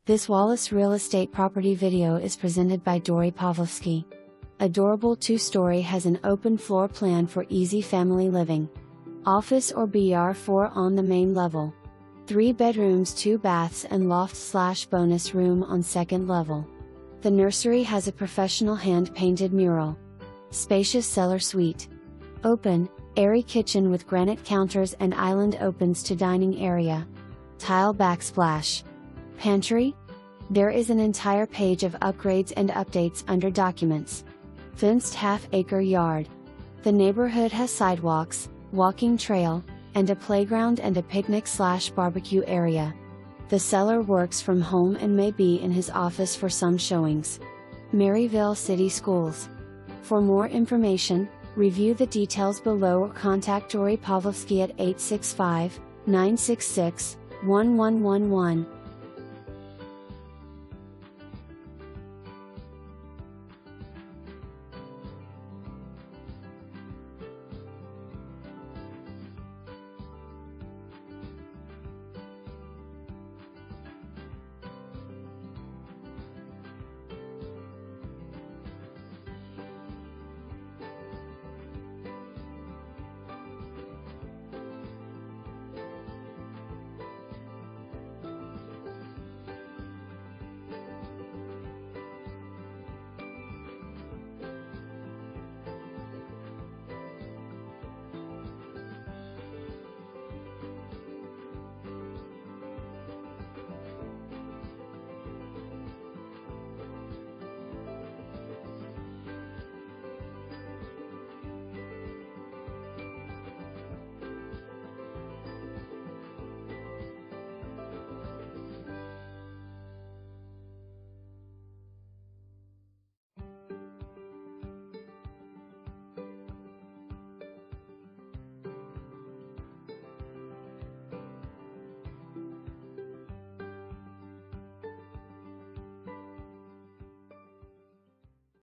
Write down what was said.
This Wallace Real Estate property video is presented by Dory Pavlovsky. Adorable 2-story has an open floor plan for easy family living. Office or BR4 on the main level. 3 bedrooms, 2 baths and loft/bonus room on second level. The nursery has a professional hand-painted mural. Spacious cellar suite. Open, airy kitchen with granite counters and island opens to dining area. Tile backsplash. Pantry? There is an entire page of upgrades and updates under documents. Fenced half-acre yard. The neighborhood has sidewalks, walking trail, and a playground and a picnic/barbecue area. The seller works from home and may be in his office for some showings. Maryville City Schools. For more information, review the details below or contact Dory Pavlovsky at 865-966-1111.